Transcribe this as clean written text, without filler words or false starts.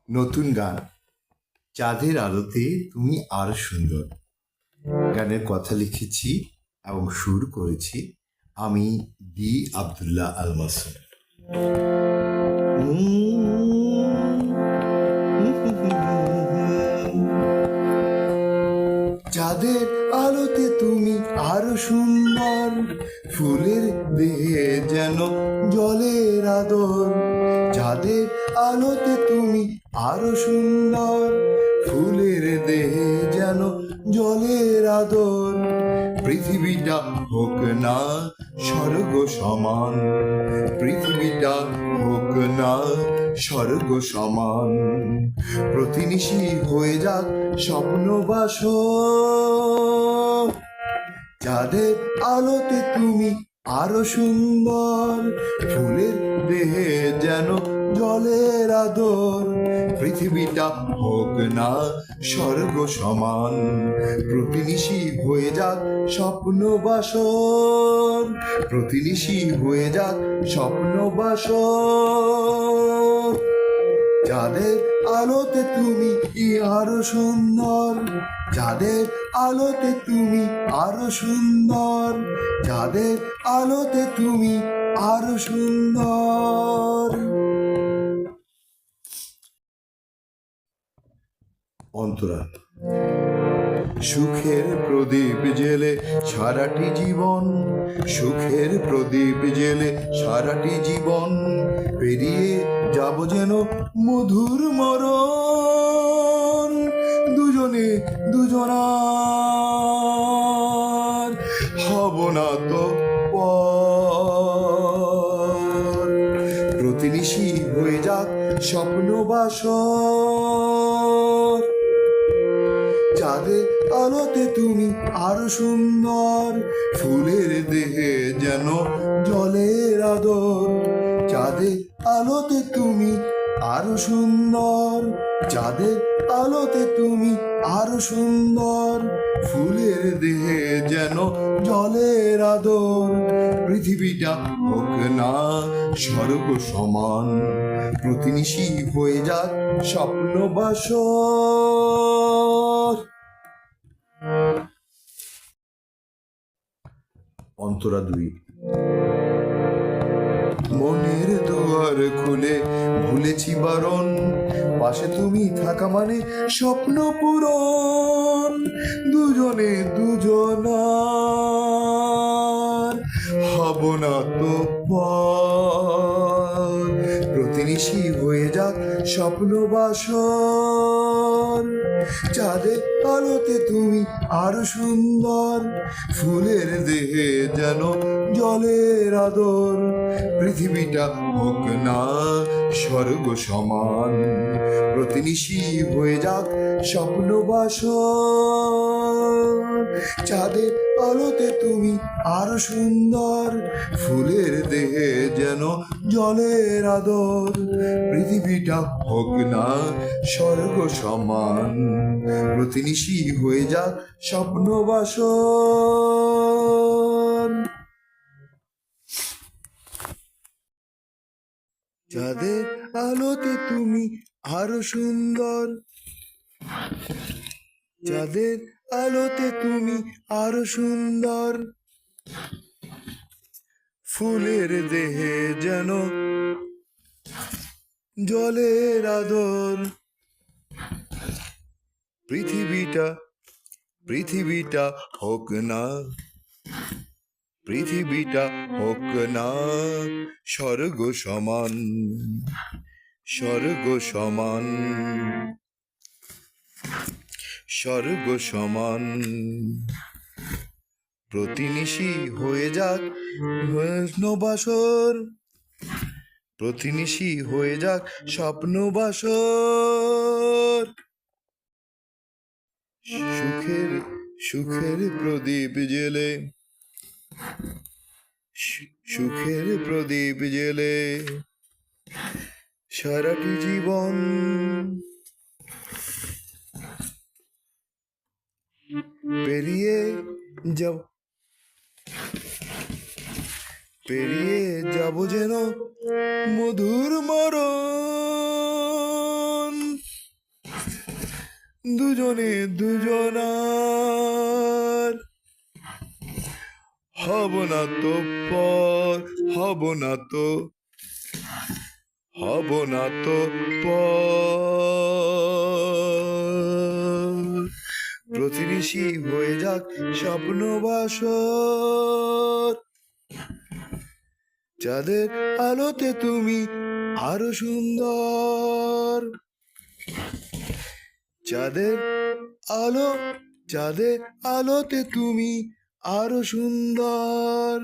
নতুন গান চাঁদের আলোতে তুমি আরো সুন্দর। গানের কথা লিখেছি এবং সুর করেছি আমি ডি আব্দুল্লাহ আল মাসুম। চাঁদের আলোতে তুমি আরো সুন্দর, ফুলের দেহে যেন জলের আদর। চাঁদের আলোতে তুমি আরো সুন্দর, ফুলের দেহে যেন জলের আদর। পৃথিবীটা হোক না স্বর্গ সমান, পৃথিবীটা হোক না স্বর্গ সমান। প্রতিনিশি হয়ে যাক স্বপ্নবাস, চাঁদের আলোতে তুমি আরো সুন্দর, ফুলের দেহে যেন জলের আদর। পৃথিবীটা হোক না স্বর্গ সমান, প্রতিনিশি হয়ে যাক স্বপ্নবাসর, প্রতিনিশি হয়ে যাক স্বপ্নবাসর। চাঁদের আলোতে তুমি আরো সুন্দর, চাঁদের আলোতে তুমি আরো সুন্দর, চাঁদের আলোতে তুমি আরো সুন্দর। অন্তরা। সুখের প্রদীপ জেলে সারাটি জীবন, সুখের প্রদীপ জেলে সারাটি জীবন। পেরিয়ে যাব যেন মধুর মরণ, দুজনে দুজনার হব না তো পর। প্রতিনিশি হয়ে যাক স্বপ্নবাসর, চাঁদের আলোতে তুমি আরো সুন্দর, ফুলের দেহে যেন জলের আদর। চাঁদের আলোতে তুমি আরো সুন্দর, চাঁদের আলোতে তুমি আরো সুন্দর, ফুলের দেহে যেন জলের আদর। পৃথিবীটা হোক না স্বর্গ সমান, প্রতিনিশি হয়ে যাক স্বপ্নবাসর। অন্তরা 2। মনের দুয়ার খুলে ভুলেছি বারণ, পাশে তুমি থাকা মানে স্বপ্ন পূরণ। দুজনে দুজনার হব না তো পর। প্রতিনিশি হয়ে যাক স্বপ্নবাসর, চাঁদের আলোতে তুমি আরো সুন্দর, ফুলের দেহে যেন জলের আদর। পৃথিবীটা হোক না স্বর্গ সমান, প্রতিনিশি হয়ে যাক স্বপ্নবাসর। চাঁদের আলোতে তুমি আরো সুন্দর, ফুলের দেহে যেন জলের আদর। পৃথিবীটা হোক না স্বর্গ সমান, প্রতিনিশি হয়ে যাক স্বপ্নবাসর। চাঁদের আলোতে তুমি আরো সুন্দর, চাঁদের আলোতে তুমি আরো সুন্দর, ফুলের দেহে যেন জলের আদর। পৃথিবীটা হোক না, পৃথিবীটা হোক না স্বর্গ সমান, স্বর্গ সমান, স্বর্গ সমান। প্রতিনিশি হয়ে যাক স্বপ্নবাসর, প্রতিনিশি হয়ে যাক স্বপ্নবাসর। সুখের প্রদীপ জেলে, সুখের প্রদীপ জেলে সারাটি জীবন। পেরিয়ে যাব যেন মধুর মরণ। দুজনে দুজনার, হব না তো পর, হব না তো, হব না তো পর। প্রতিবেশী হয়ে যাক স্বপ্ন বাসর, চাঁদের আলোতে তুমি আরো সুন্দর। চাঁদের আলো, চাঁদের আলোতে তুমি আরো সুন্দর।